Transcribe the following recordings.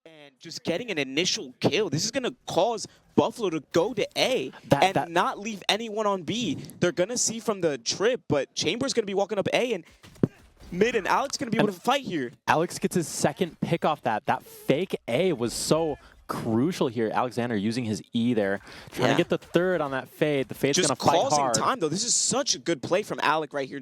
And just getting an initial kill. This is going to cause Buffalo to go to A and not leave anyone on B. They're going to see from the trip, but Chamber's going to be walking up A and mid, and Alex going to be able to fight here. Alex gets his second pick off that. That fake A was so crucial here. Alexander using his E there, trying to get the third on that fade. The fade's going to fight hard. Just causing time, though. This is such a good play from Alec right here.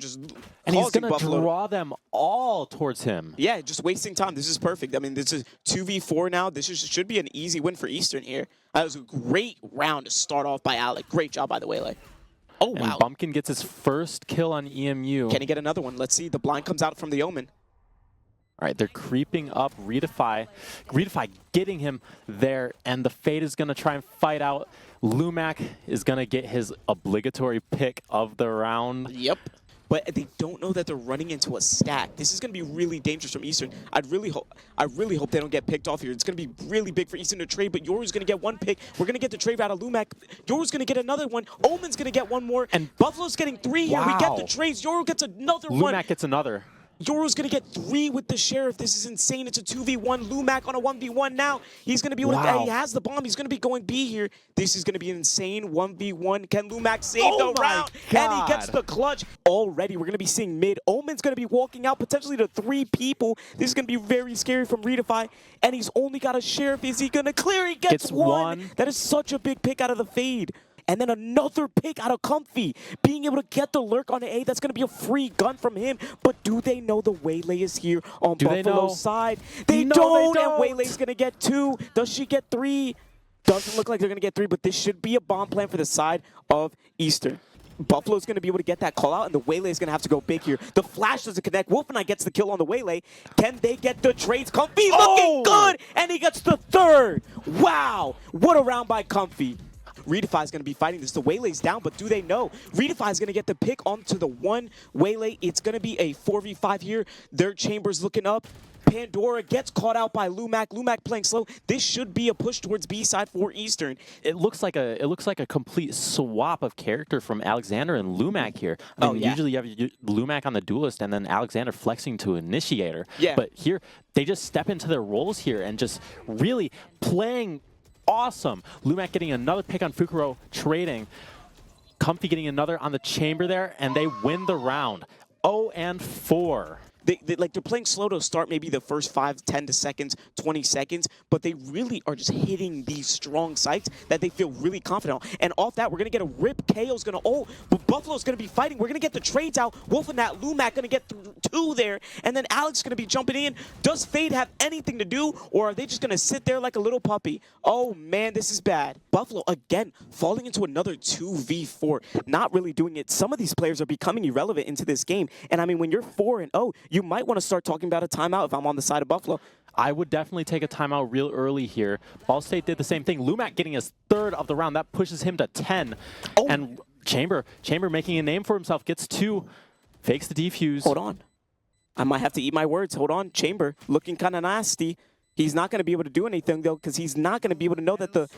And he's going to draw them all towards him. Yeah, just wasting time. This is perfect. I mean, this is 2v4 now. This should be an easy win for Eastern here. That was a great round to start off by Alec. Great job, by the way. Oh, wow. And Bumpkin gets his first kill on EMU. Can he get another one? Let's see. The blind comes out from the Omen. All right, they're creeping up. Redefy getting him there, and the Fade is going to try and fight out. Lumac is going to get his obligatory pick of the round. Yep. But they don't know that they're running into a stack. This is going to be really dangerous from Eastern. I really hope they don't get picked off here. It's going to be really big for Eastern to trade, but Yoru's going to get one pick. We're going to get the trade out of Lumac. Yoru's going to get another one. Omen's going to get one more. And Buffalo's getting 3 here. We get the trades. Yoru gets another one. Lumac gets another. Yoru's going to get 3 with the Sheriff. This is insane. It's a 2v1. Lumac on a 1v1 now. He's going to be able to... He has the bomb. He's going to be going B here. This is going to be an insane 1v1. Can Lumac save the round? And he gets the clutch. Already, we're going to be seeing mid. Omen's going to be walking out potentially to 3 people. This is going to be very scary from Redefy. And he's only got a Sheriff. Is he going to clear? He gets one. That is such a big pick out of the Fade. And then another pick out of Comfy. Being able to get the lurk on A, that's going to be a free gun from him. But do they know the Waylay is here on Buffalo's side? They don't. And Waylay's going to get 2. Does she get 3? Doesn't look like they're going to get 3, but this should be a bomb plan for the side of Eastern. Buffalo's going to be able to get that call out, and the Waylay is going to have to go big here. The flash doesn't connect. Wolfenite gets the kill on the Waylay. Can they get the trades? Comfy looking good, and he gets the 3rd. Wow. What a round by Comfy. Redefy is going to be fighting this. The Waylay's down, but do they know? Redefy is going to get the pick onto the 1 Waylay. It's going to be a 4v5 here. Their Chamber's looking up. Pandora gets caught out by Lumac. Lumac playing slow. This should be a push towards B side for Eastern. It looks like a complete swap of character from Alexander and Lumac here. I mean, usually you have Lumac on the duelist and then Alexander flexing to initiator. Yeah. But here they just step into their roles here and just really playing awesome. Lumac getting another pick on Fukuro, trading. Comfy getting another on the Chamber there, and they win the round. 0-4. They're playing slow to start maybe the first 5, 10 seconds, 20 seconds, but they really are just hitting these strong sites that they feel really confident on. And off that, we're going to get a rip. KO's going to but Buffalo's going to be fighting. We're going to get the trades out. Wolf and that Lumac going to get 2 there, and then Alex is going to be jumping in. Does Fade have anything to do, or are they just going to sit there like a little puppy? Oh, man, this is bad. Buffalo, again, falling into another 2v4, not really doing it. Some of these players are becoming irrelevant into this game, and I mean, when you're 4-0, you might want to start talking about a timeout if I'm on the side of Buffalo. I would definitely take a timeout real early here. Ball State did the same thing. Lumac getting his 3rd of the round. That pushes him to 10. And Chamber making a name for himself, gets 2, fakes the defuse. Hold on. I might have to eat my words. Hold on. Chamber looking kind of nasty. He's not going to be able to do anything, though, because he's not going to be able to know that the...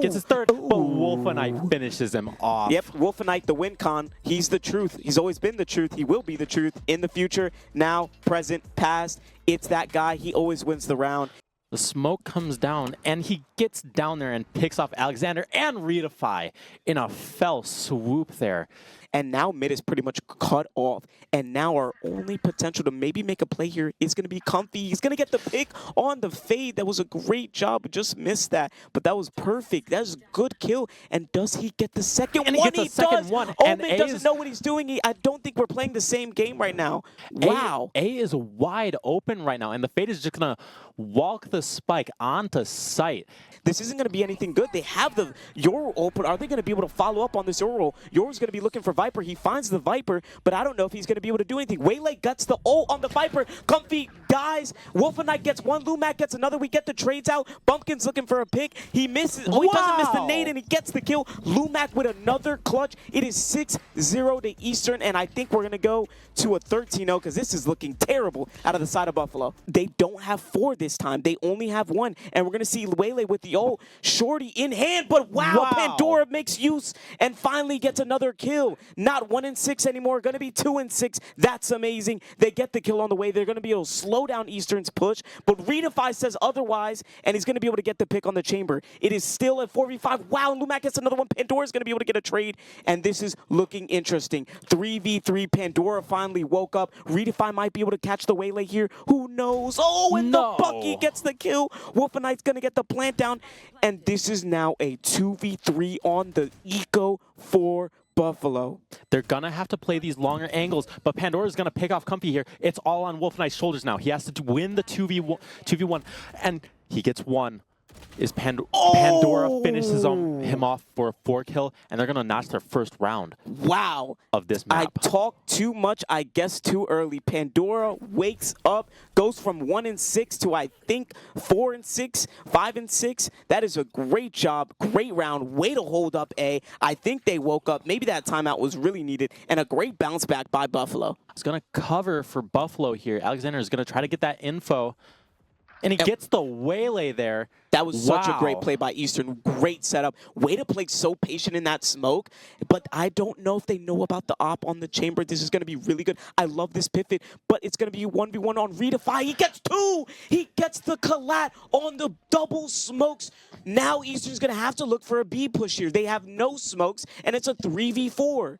gets his 3rd, but Wolfenite finishes him off. Yep, Wolfenite, the win con. He's the truth. He's always been the truth. He will be the truth in the future, now, present, past. It's that guy. He always wins the round. The smoke comes down, and he gets down there and picks off Alexander and Redefy in a fell swoop there. And now mid is pretty much cut off. And now our only potential to maybe make a play here is going to be Comfy. He's going to get the pick on the Fade. That was a great job. Just missed that. But that was perfect. That was a good kill. And does he get the second one? And he gets the second one. Omen doesn't know what he's doing. I don't think we're playing the same game right now. Wow. A is wide open right now. And the Fade is just going to walk the spike onto site. This isn't going to be anything good. They have the Yoru open. Are they going to be able to follow up on this Yoru? Yoru's going to be looking for Viper. He finds the Viper, but I don't know if he's going to be able to do anything. Waylay guts the ult on the Viper. Comfy dies. Wolfenite gets 1. Lumac gets another. We get the trades out. Bumpkin's looking for a pick. He misses. He doesn't miss the nade, and he gets the kill. Lumac with another clutch. It is 6-0 to Eastern, and I think we're going to go to a 13-0 because this is looking terrible out of the side of Buffalo. They don't have 4 this time. They only have 1, and we're going to see Waylay with the Shorty in hand, but wow, Pandora makes use and finally gets another kill. Not 1 and 6 anymore. Going to be 2 and 6. That's amazing. They get the kill on the way. They're going to be able to slow down Eastern's push. But Redefy says otherwise, and he's going to be able to get the pick on the chamber. It is still at 4v5. Wow, Lumac gets another one. Pandora's going to be able to get a trade, and this is looking interesting. 3v3. Pandora finally woke up. Redefy might be able to catch the waylay here. Who knows? Oh, and the Bucky gets the kill. Wolfenite's going to get the plant down, and this is now a 2v3 on the eco for Buffalo. They're going to have to play these longer angles, but Pandora's going to pick off Comfy here. It's all on Wolfenite's shoulders now. He has to win the 2v1, and he gets one. Pandora finishes him off for a 4-kill, and they're going to notch their first round. Wow. Of this map. I talked too much, I guess too early. Pandora wakes up, goes from 1 and 6 to, I think, 4 and 6, 5 and 6. That is a great job, great round. Way to hold up A. I think they woke up. Maybe that timeout was really needed, and a great bounce back by Buffalo. He's going to cover for Buffalo here. Alexander is going to try to get that info. And he gets the waylay there. That was such a great play by Eastern. Great setup. Way to play so patient in that smoke. But I don't know if they know about the op on the chamber. This is going to be really good. I love this pivot, but it's going to be 1v1 on Redefy. He gets 2. He gets the collat on the double smokes. Now Eastern's going to have to look for a B push here. They have no smokes, and it's a 3v4.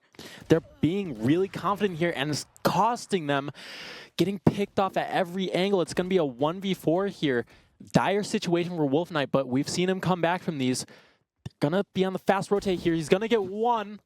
They're being really confident here, and it's costing them. Getting picked off at every angle. It's going to be a 1v4 here. Dire situation for Wolfenite, but we've seen him come back from these. They're going to be on the fast rotate here. He's going to get one.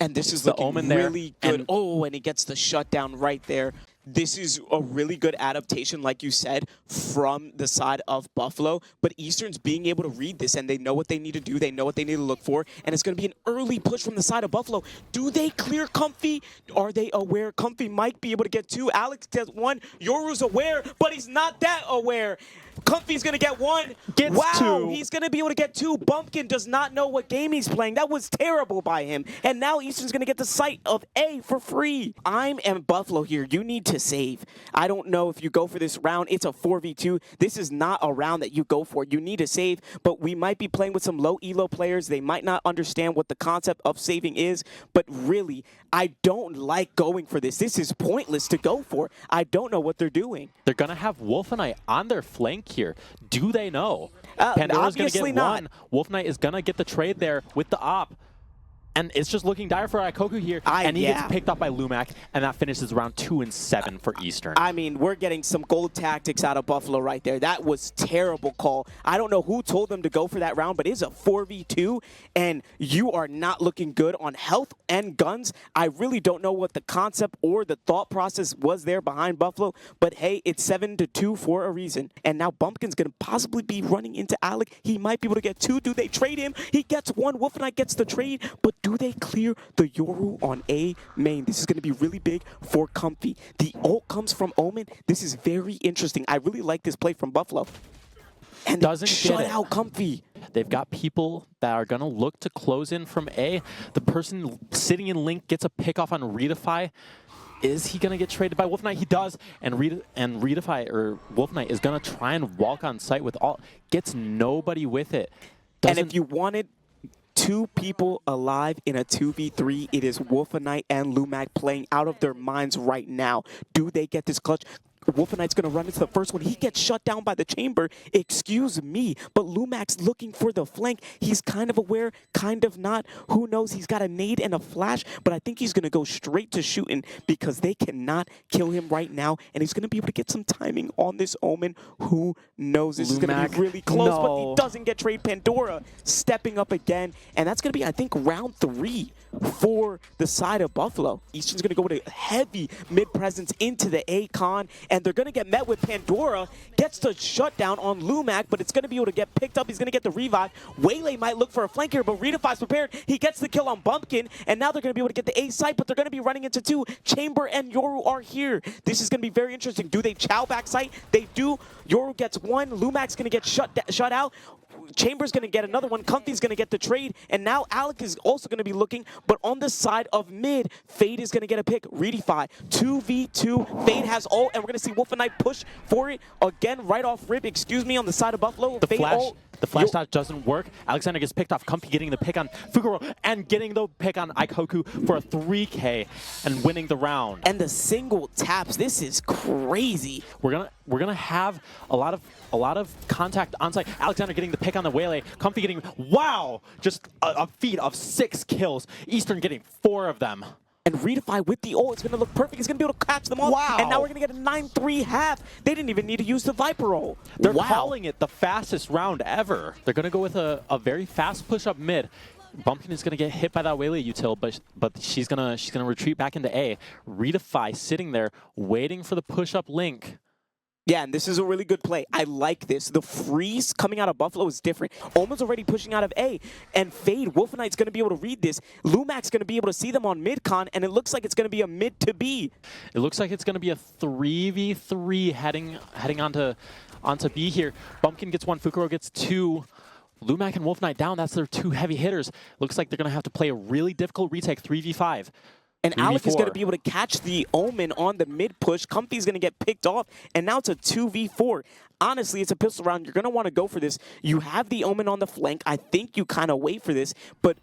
And this is looking really good. And he gets the shutdown right there. This is a really good adaptation, like you said, from the side of Buffalo. But Eastern's being able to read this, and they know what they need to do. They know what they need to look for. And it's going to be an early push from the side of Buffalo. Do they clear Comfy? Are they aware Comfy might be able to get 2? Alex gets 1. Yoru's aware, but he's not that aware. Comfy's going to get 1. Gets 2. He's going to be able to get 2. Bumpkin does not know what game he's playing. That was terrible by him. And now Eastern's going to get the sight of A for free. I'm in Buffalo here. You need to save. I don't know if you go for this round. It's a 4v2. This is not a round that you go for. You need to save, but we might be playing with some low elo players. They might not understand what the concept of saving is, but really, I don't like going for this. This is pointless to go for. I don't know what they're doing. They're going to have Wolfenite on their flank here. Do they know? Pandora's going to get not. 1. Wolfenite is going to get the trade there with the op. And it's just looking dire for Ikoku here, and he gets picked up by Lumac, and that finishes round 2 and 7 for Eastern. I mean, we're getting some gold tactics out of Buffalo right there. That was terrible call. I don't know who told them to go for that round, but it's a 4v2, and you are not looking good on health and guns. I really don't know what the concept or the thought process was there behind Buffalo, but hey, it's 7-2 for a reason. And now Bumpkin's going to possibly be running into Alec. He might be able to get 2. Do they trade him? He gets 1. Wolfenite gets the trade, but do they clear the Yoru on A main? This is going to be really big for Comfy. The ult comes from Omen. This is very interesting. I really like this play from Buffalo. And doesn't shut out Comfy. They've got people that are going to look to close in from A. The person sitting in Link gets a pick off on Redefy. Is he going to get traded by Wolfenite? He does. And Redefy, or Wolfenite, is going to try and walk on site with all. Gets nobody with it. And if you wanted 2 people alive in a 2v3, it is Wolfenite and Lumac playing out of their minds right now. Do they get this clutch? Wolfenite's going to run into the first one. He gets shut down by the chamber. Excuse me, but Lumac's looking for the flank. He's kind of aware, kind of not. Who knows? He's got a nade and a flash, but I think he's going to go straight to shooting because they cannot kill him right now, and he's going to be able to get some timing on this Omen. Who knows? This is going to be really close, but he doesn't get trade. Pandora stepping up again, and that's going to be, I think, round 3 for the side of Buffalo. Eastern's going to go with a heavy mid-presence into the A-Con, and they're going to get met with Pandora. Gets the shutdown on Lumac, but it's going to be able to get picked up. He's going to get the revive. Waylay might look for a flank here, but Redefy's prepared. He gets the kill on Bumpkin, and now they're going to be able to get the A site, but they're going to be running into 2. Chamber and Yoru are here. This is going to be very interesting. Do they chow back site? They do. Yoru gets 1. Lumac's going to get shut out. Chamber's going to get another one. Comfy's going to get the trade. And now Alec is also going to be looking. But on the side of mid, Fade is going to get a pick. Redefy. 2v2. Fade has ult. And we're going to see Wolf and Knight push for it. Again, right off rip, excuse me, on the side of Buffalo. The flash dodge doesn't work. Alexander gets picked off. Comfy getting the pick on Fukuro and getting the pick on Ikoku for a 3K and winning the round. And the single taps. This is crazy. We're gonna have a lot of contact on site. Alexander getting the pick on the Waylay. Comfy getting just a feat of 6 kills. Eastern getting 4 of them. And Redefy with the ult, it's going to look perfect. He's going to be able to catch them all. Wow. And now we're going to get a 9-3 half. They didn't even need to use the Viper ult. They're calling it the fastest round ever. They're going to go with a very fast push up mid. Bumpkin is going to get hit by that Waylay util, but she's gonna retreat back into A. Redefy sitting there waiting for the push up link. Yeah, and this is a really good play. I like this. The freeze coming out of Buffalo is different. Omen's already pushing out of A. And Fade, Wolf and Knight's going to be able to read this. Lumac's going to be able to see them on mid-con, and it looks like it's going to be a mid to B. It looks like it's going to be a 3v3 heading onto B here. Bumpkin gets 1, Fukuro gets 2. Lumac and Wolf Knight down. That's their 2 heavy hitters. Looks like they're going to have to play a really difficult retake, 3v5. And Alec is going to be able to catch the Omen on the mid push. Comfy's going to get picked off, and now it's a 2v4. Honestly, it's a pistol round. You're going to want to go for this. You have the Omen on the flank. I think you kind of wait for this, but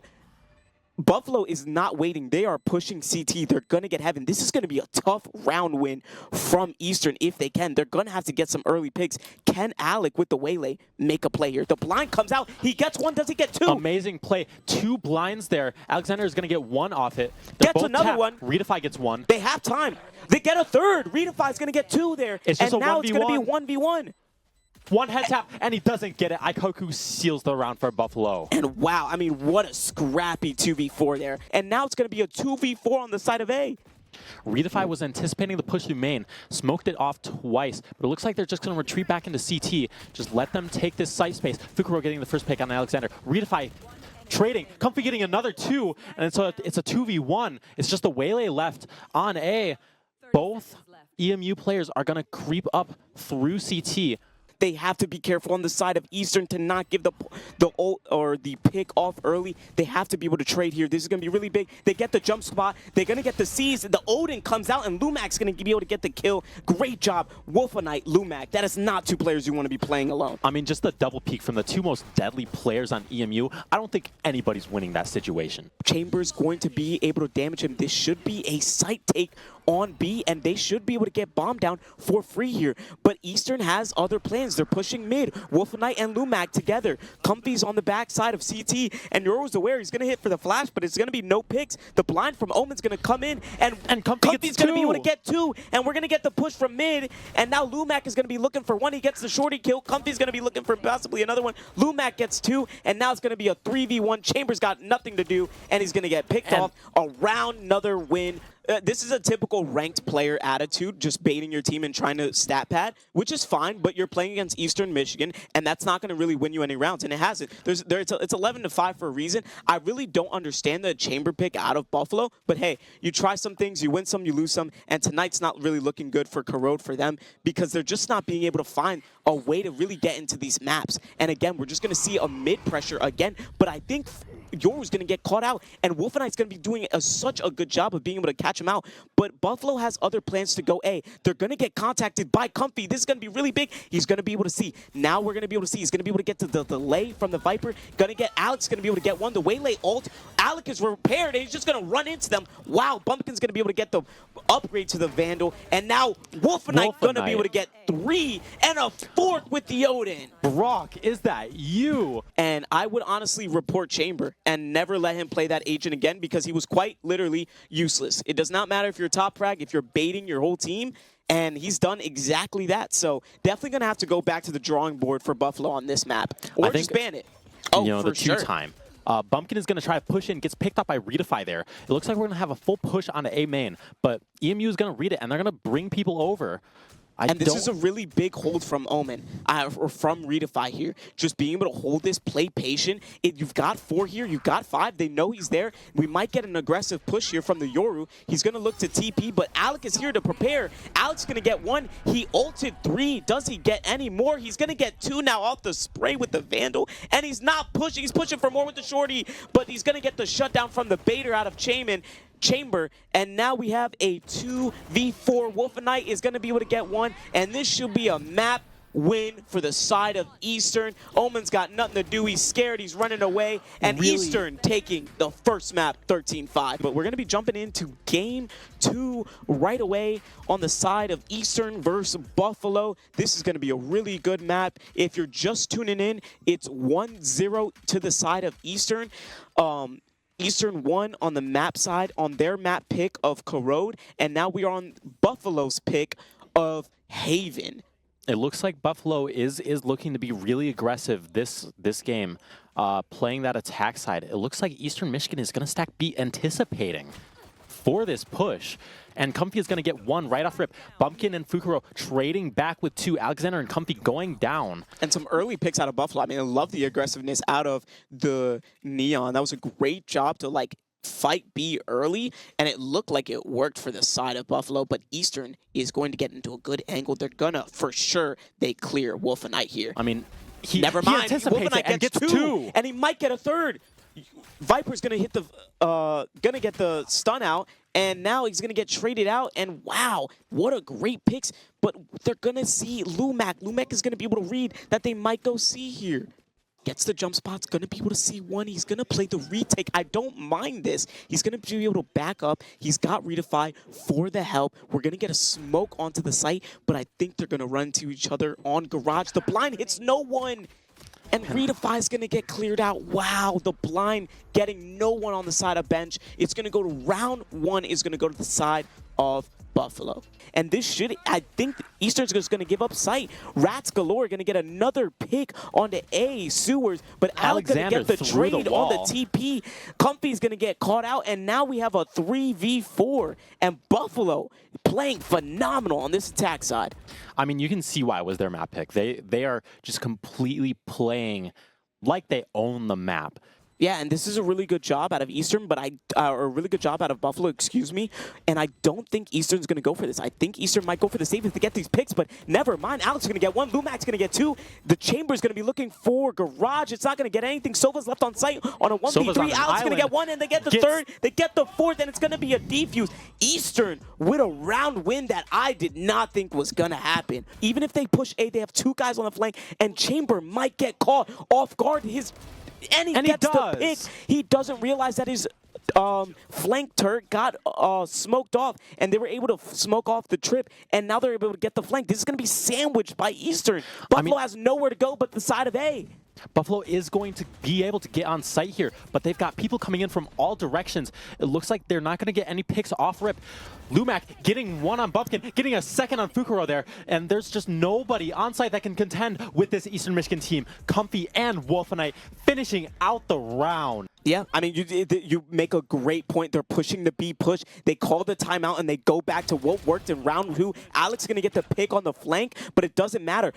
Buffalo is not waiting. They are pushing CT. They're going to get heaven. This is going to be a tough round win from Eastern if they can. They're going to have to get some early picks. Can Alec with the Waylay make a play here? The blind comes out. He gets 1. Does he get 2? Amazing play. 2 blinds there. Alexander is going to get 1 off it. Gets another one. Redefy gets 1. They have time. They get a 3rd. Redefy is going to get 2 there. It's just and now 1v1. It's going to be 1v1. 1 head tap, and he doesn't get it. Ikoku seals the round for Buffalo. And wow, I mean, what a scrappy 2v4 there. And now it's going to be a 2v4 on the side of A. Redefy was anticipating the push through main, smoked it off twice, but it looks like they're just going to retreat back into CT. Just let them take this site space. Fukuro getting the first pick on Alexander. Redefy trading. Comfy getting another 2, and so it's a 2v1. It's just a Waylay left on A. Both EMU players are going to creep up through CT. They have to be careful on the side of Eastern to not give the ult or the pick off early. They have to be able to trade here. This is going to be really big. They get the jump spot. They're going to get the C's. The Odin comes out, and Lumac's going to be able to get the kill. Great job, Wolf Knight, Lumac. That is not 2 players you want to be playing alone. I mean, just the double peek from the 2 most deadly players on EMU. I don't think anybody's winning that situation. Chamber's going to be able to damage him. This should be a site take on B, and they should be able to get bombed down for free here. But Eastern has other plans. They're pushing mid. Wolf Knight and Lumac together. Comfy's on the back side of CT, and Neuro's aware he's going to hit for the flash, but it's going to be no picks. The blind from Omen's going to come in, and Comfy's going to be able to get 2, and we're going to get the push from mid, and now Lumac is going to be looking for 1. He gets the shorty kill. Comfy's going to be looking for possibly another one. Lumac gets 2, and now it's going to be a 3v1. Chambers got nothing to do, and he's going to get picked off. Around another win. This is a typical ranked player attitude, just baiting your team and trying to stat pad, which is fine, but you're playing against Eastern Michigan, and that's not going to really win you any rounds, and it hasn't. It's 11-5 for a reason. I really don't understand the Chamber pick out of Buffalo, but hey, you try some things, you win some, you lose some, and tonight's not really looking good for Corrode for them because they're just not being able to find a way to really get into these maps. And again, we're just going to see a mid pressure again, but I think Yoru's going to get caught out, and Wolf Knight's going to be doing such a good job of being able to catch him out. But Buffalo has other plans to go A. They're going to get contacted by Comfy. This is going to be really big. He's going to be able to see. Now we're going to be able to see. He's going to be able to get to the delay from the Viper. Going to get Alex. Going to be able to get 1. The Waylay ult. Alec is repaired, and he's just going to run into them. Wow, Bumpkin's going to be able to get the upgrade to the Vandal. And now Wolf Knight going to be able to get 3 and a 4th with the Odin. Brock, is that you? And I would honestly report Chamber and never let him play that agent again because he was quite literally useless. It does not matter if you're top frag, if you're baiting your whole team, and he's done exactly that. So definitely going to have to go back to the drawing board for Buffalo on this map. Or just ban it. Oh, you know, for the 2-time. Bumpkin is going to try to push in, gets picked up by Redefy there. It looks like we're going to have a full push onto A main, but EMU is going to read it, and they're going to bring people over. And this is a really big hold from Omen, or from Redefy here. Just being able to hold this, play patient. You've got 4 here, you've got 5. They know he's there. We might get an aggressive push here from the Yoru. He's going to look to TP, but Alec is here to prepare. Alec's going to get 1. He ulted 3. Does he get any more? He's going to get 2 now off the spray with the Vandal, and he's not pushing. He's pushing for more with the Shorty, but he's going to get the shutdown from the Baiter out of Chamber, and now we have a 2v4. Wolf and Knight is going to be able to get 1, and this should be a map win for the side of Eastern. Omen's got nothing to do. He's scared. He's running away, and really? Eastern taking the first map 13-5. But we're going to be jumping into game 2 right away on the side of Eastern versus Buffalo. This is going to be a really good map. If you're just tuning in, it's 1-0 to the side of Eastern. Eastern won on the map side on their map pick of Corrode, and now we are on Buffalo's pick of Haven. It looks like Buffalo is looking to be really aggressive this game, playing that attack side. It looks like Eastern Michigan is going to stack B, anticipating for this push. And Comfy is going to get 1 right off rip. Bumpkin and Fukuro trading back with 2. Alexander and Comfy going down. And some early picks out of Buffalo. I mean, I love the aggressiveness out of the Neon. That was a great job to, like, fight B early, and it looked like it worked for the side of Buffalo, but Eastern is going to get into a good angle. They're gonna, for sure, they clear Wolf and Knight here. I mean, never mind. He anticipates it and gets 2. And he might get a 3rd. Viper's gonna hit the gonna get the stun out, and now he's gonna get traded out. And wow, what a great picks! But they're gonna see Lumac. Lumac is gonna be able to read that they might go C here. Gets the jump spots, gonna be able to see 1. He's gonna play the retake. I don't mind this. He's gonna be able to back up. He's got Redefy for the help. We're gonna get a smoke onto the site, but I think they're gonna run to each other on Garage. The blind hits no one. And Redefy is going to get cleared out. Wow, the blind getting no one on the side of bench. It's going to go to round 1 is going to go to the side of Buffalo. And this should, I think Eastern's just going to give up sight. Rats galore are going to get another pick onto A, Sewers, but Alec going to get the trade on the TP. Comfy's going to get caught out, and now we have a 3v4, and Buffalo playing phenomenal on this attack side. I mean, you can see why it was their map pick. They are just completely playing like they own the map. Yeah, and this is a really good job out of Eastern, but or a really good job out of Buffalo, excuse me. And I don't think Eastern's going to go for this. I think Eastern might go for the save to get these picks, but never mind. Alex is going to get 1. Lumac's going to get 2. The Chamber's going to be looking for Garage. It's not going to get anything. Sova's left on site on a 1v3. Alex is going to get 1, and they get the 3rd. They get the 4th, and it's going to be a defuse. Eastern with a round win that I did not think was going to happen. Even if they push A, they have 2 guys on the flank, and Chamber might get caught off guard. And he gets the pick. He doesn't realize that his flank turret got smoked off, and they were able to smoke off the trip, and now they're able to get the flank. This is going to be sandwiched by Eastern. Buffalo has nowhere to go but the side of A. Buffalo is going to be able to get on site here, but they've got people coming in from all directions. It looks like they're not going to get any picks off rip. Lumac getting 1 on Bumpkin, getting a 2nd on Fukuro there, and there's just nobody on site that can contend with this Eastern Michigan team. Comfy and Wolf and Knight finishing out the round. Yeah, I mean, you make a great point. They're pushing the B push. They call the timeout, and they go back to what worked in round 2. Alex is going to get the pick on the flank, but it doesn't matter.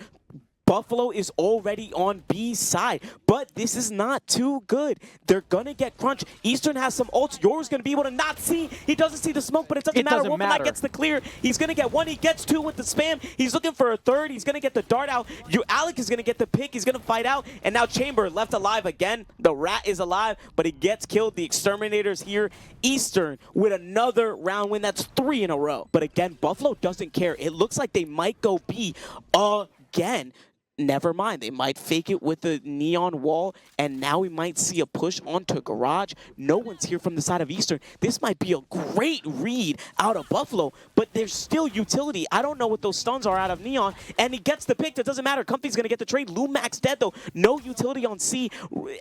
Buffalo is already on B's side, but this is not too good. They're going to get crunched. Eastern has some ults. Yor's going to be able to not see. He doesn't see the smoke, but it doesn't matter. Wolfenite gets the clear. He's going to get 1. He gets 2 with the spam. He's looking for a 3rd. He's going to get the dart out. Alec is going to get the pick. He's going to fight out. And now Chamber left alive again. The rat is alive, but he gets killed. The Exterminator's here. Eastern with another round win. That's 3 in a row. But again, Buffalo doesn't care. It looks like they might go B again. Never mind, they might fake it with the neon wall, and now we might see a push onto Garage. No one's here from the side of Eastern. This might be a great read out of Buffalo, but there's still utility. I don't know what those stuns are out of Neon, and he gets the pick. It doesn't matter. Comfy's going to get the trade. Lumac's dead, though. No utility on C,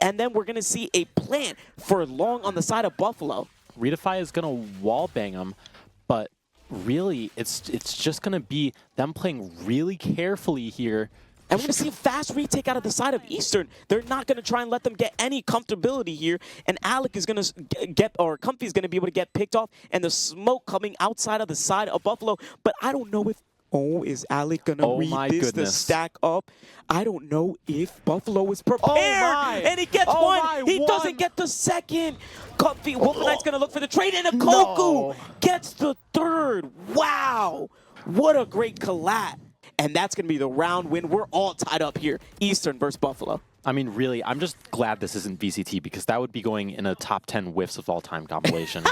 and then we're going to see a plant for long on the side of Buffalo. Redefy is going to wallbang him, but really, it's just going to be them playing really carefully here. And we're going to see a fast retake out of the side of Eastern. They're not going to try and let them get any comfortability here. And Alec is going to get, or Comfy is going to be able to get picked off. And the smoke coming outside of the side of Buffalo. But I don't know if Oh, is Alec gonna read my this to goodness. stack up? I don't know if Buffalo is prepared. And he gets one. He doesn't get the second. Comfy. Wolfen Knight's gonna look for the trade, and Koku gets the third. Wow. What a great collab. And that's gonna be the round win. We're all tied up here. Eastern versus Buffalo. I mean, really, I'm just glad this isn't VCT because that would be going in a top 10 whiffs of all time compilation.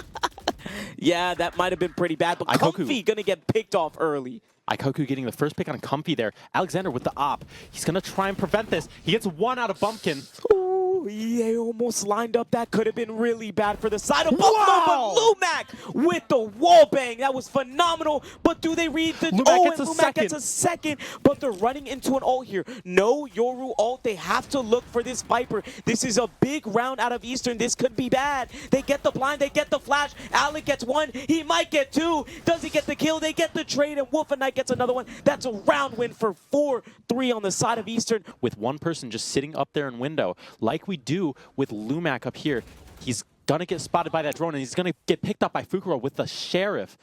Yeah, that might have been pretty bad, but Ikoku Comfy gonna get picked off early. Ikoku getting the first pick on Comfy there. Alexander with the op. He's going to try and prevent this. He gets one out of Bumpkin. Ooh, he almost lined up. That could have been really bad for the side of Buffalo, but Lumac with the wall bang. That was phenomenal, but do they read the... Lumac gets a second, but they're running into an ult here. No Yoru ult. They have to look for this Viper. This is a big round out of Eastern. This could be bad. They get the blind. They get the flash. Alec gets one. He might get two. Does he get the kill? They get the trade, and Wolfen Knight gets another one. That's a round win for 4-3 on the side of Eastern. With one person just sitting up there in window, like we do with Lumac up here. He's going to get spotted by that drone, and he's going to get picked up by Fukuro with the Sheriff.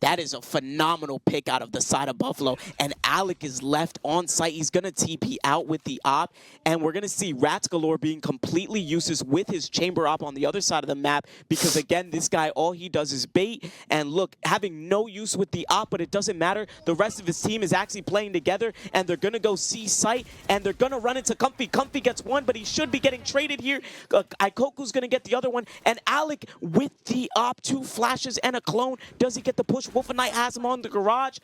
That is a phenomenal pick out of the side of Buffalo, and Alec is left on site. He's going to TP out with the op, and we're going to see Rats Galore being completely useless with his chamber op on the other side of the map because, again, this guy, all he does is bait, and look, having no use with the op, but it doesn't matter. The rest of his team is actually playing together, and they're going to go see site, and they're going to run into Comfy. Comfy gets one, but he should be getting traded here. Ikoku's going to get the other one, and Alec with the op, 2 flashes and a clone. Does he get the push? Wolfen Knight has him on the garage,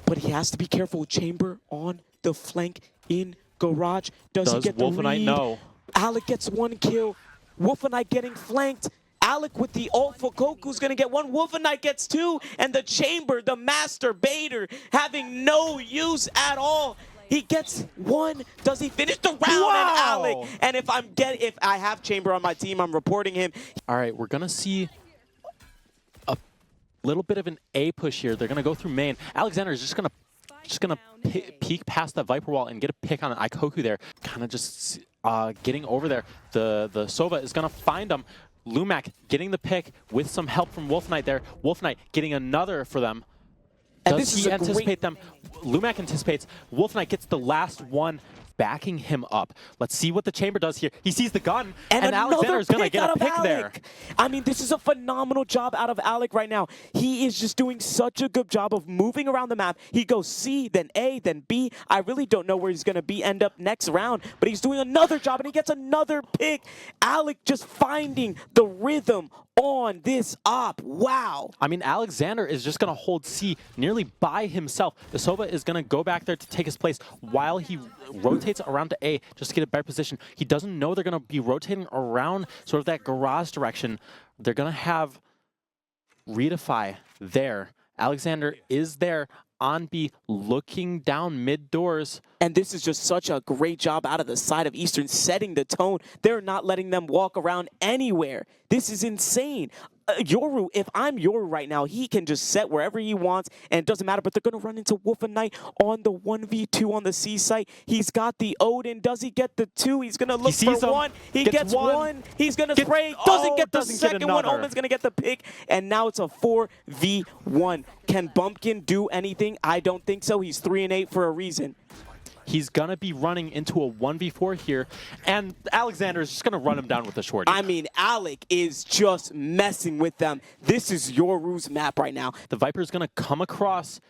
but he has to be careful. Chamber on the flank in garage. Does he get the Wolfen Knight? No. Alec gets one kill. Wolfen Knight getting flanked. Alec with the ult for Koku's gonna get one. Wolfen Knight gets two, and the chamber, the master baiter, having no use at all. He gets one. Does he finish the round? Wow. And Alec. And if I have Chamber on my team, I'm reporting him. All right, we're gonna see a little bit of an A push here. They're gonna go through main. Alexander is just gonna peek past that Viper wall and get a pick on Ikoku there. Kind of just getting over there. The Sova is gonna find him. Lumac getting the pick with some help from Wolfen Knight there. Wolfen Knight getting another for them. Does he anticipate them? Lumac anticipates. Wolfen Knight gets the last one, backing him up. Let's see what the chamber does here. He sees the gun, and Alexander is going to get a pick there. I mean, this is a phenomenal job out of Alec right now. He is just doing such a good job of moving around the map. He goes C, then A, then B. I really don't know where he's going to end up next round, but he's doing another job, and he gets another pick. Alec just finding the rhythm on this op. Wow. I mean, Alexander is just going to hold C nearly by himself. The Sova is going to go back there to take his place while he rotates around to A just to get a better position. He doesn't know they're going to be rotating around sort of that garage direction. They're going to have Redefy there. Alexander is there on B, looking down mid doors. And this is just such a great job out of the side of Eastern, setting the tone. They're not letting them walk around anywhere. This is insane. Yoru, if I'm Yoru right now, he can just set wherever he wants, and it doesn't matter, but they're going to run into Wolfen Knight on the 1v2 on the C site. He's got the Odin. Does he get the two? He's going to look for one. He gets one. He's going to spray. Doesn't get the second one. Omen's going to get the pick, and now it's a 4v1. Can Bumpkin do anything? I don't think so. He's 3-8 for a reason. He's going to be running into a 1v4 here, and Alexander is just going to run him down with the shorty. I mean, Alec is just messing with them. This is Yoru's map right now. The Viper's going to come across,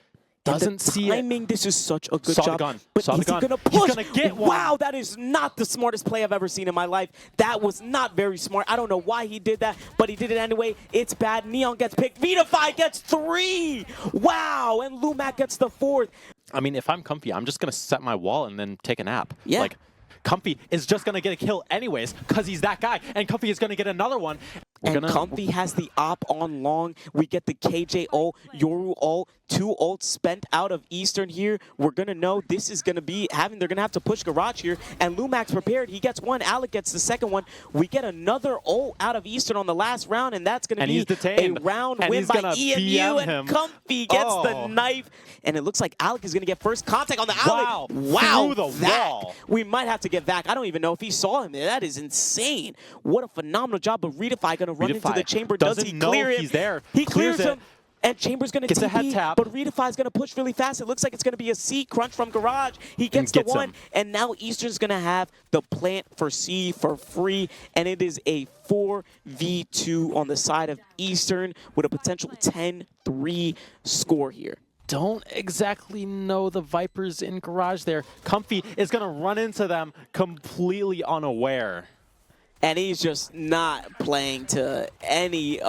doesn't see it. Timing, this is such a good Saw job. the gun. But Saw is the gun. He going to push? He's going to get one. Wow, that is not the smartest play I've ever seen in my life. That was not very smart. I don't know why he did that, but he did it anyway. It's bad. Neon gets picked. Redefy gets 3. Wow, and Lumac gets the 4th. I mean, if I'm Comfy, I'm just going to set my wall and then take a nap. Yeah. Like, Comfy is just going to get a kill anyways because he's that guy, and Comfy is going to get another one. Comfy has the op on long. We get the KJ ult, Yoru ult, 2 ults spent out of Eastern here. We're going to know this is going to be they're going to have to push Garage here. And Lumac's prepared. He gets one. Alec gets the second one. We get another ult out of Eastern on the last round, and that's going to be a round win by EMU. And Comfy gets the knife. And it looks like Alec is going to get first contact on the Alec. Wow. Through the wall. We might have to get back. I don't even know if he saw him. That is insane. What a phenomenal job. But Redefy going to run into the chamber. Does he clear him? He's there. He clears him. And Chamber's going to Gets a head TP, tap. but Redefy's going to push really fast. It looks like it's going to be a C crunch from Garage. He gets the one, and now Eastern's going to have the plant for C for free, and it is a 4v2 on the side of Eastern with a potential 10-3 score here. Don't exactly know the Vipers in Garage there. Comfy is going to run into them completely unaware. And he's just not playing to any,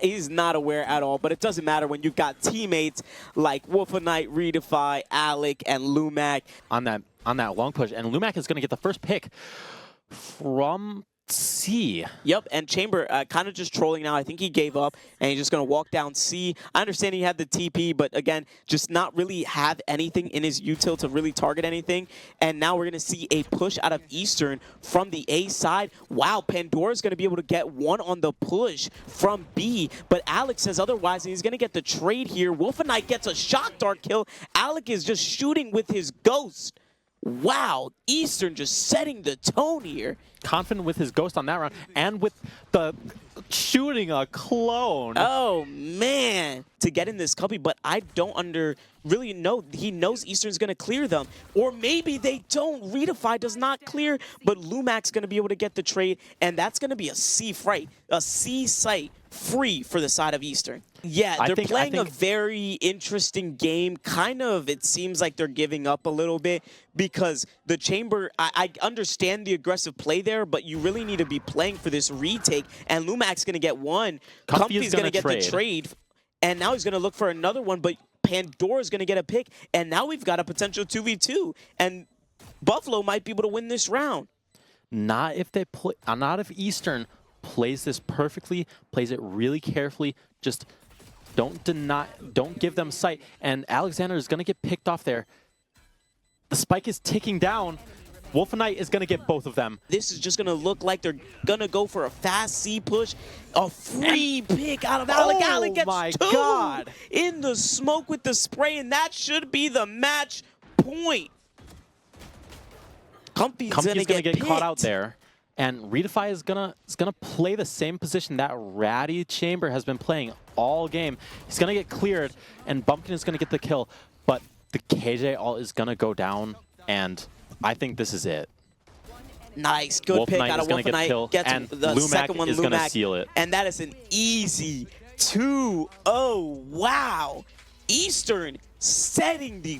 he's not aware at all. But it doesn't matter when you've got teammates like Wolfenite, Redefy, Alec, and Lumac. On that long push. And Lumac is going to get the first pick from C. Yep, and Chamber kind of just trolling now. I think he gave up, and he's just going to walk down C. I understand he had the TP, but again, just not really have anything in his util to really target anything. And now we're going to see a push out of Eastern from the A side. Wow, Pandora's going to be able to get one on the push from B, but Alex says otherwise, and he's going to get the trade here. Wolfenite gets a shock dart kill. Alec is just shooting with his ghost. Wow, Eastern just setting the tone here. Confident with his ghost on that round, and with the shooting a clone. Oh, man. To get in this cubby, but I don't really know. He knows Eastern's going to clear them. Or maybe they don't. Redefy does not clear, but Lumac's going to be able to get the trade, and that's going to be a C fight, a C site free for the side of Eastern. Yeah, they're playing a very interesting game. Kind of, it seems like they're giving up a little bit because the Chamber, I understand the aggressive play there, but you really need to be playing for this retake, and Lumac's going to get one. Comfy's going to get the trade, and now he's going to look for another one, but Pandora's going to get a pick, and now we've got a potential 2v2, and Buffalo might be able to win this round. Not if Eastern plays this perfectly, plays it really carefully, just don't give them sight. And Alexander is going to get picked off there. The spike is ticking down. Wolfenite is going to get both of them. This is just going to look like they're going to go for a fast C push. A free pick out of Alec. Oh Alec gets my two God. in the smoke with the spray, and that should be the match point. Comfy's going to get caught out there. And Redefy is gonna play the same position that Ratty Chamber has been playing all game. He's gonna get cleared, and Bumpkin is gonna get the kill. But the KJ ult is gonna go down, and I think this is it. Nice, good pick out of Wolfenite. Gets and the Lumac second one, is Lumac, gonna seal it. and that is an easy 2-0. Wow, Eastern setting the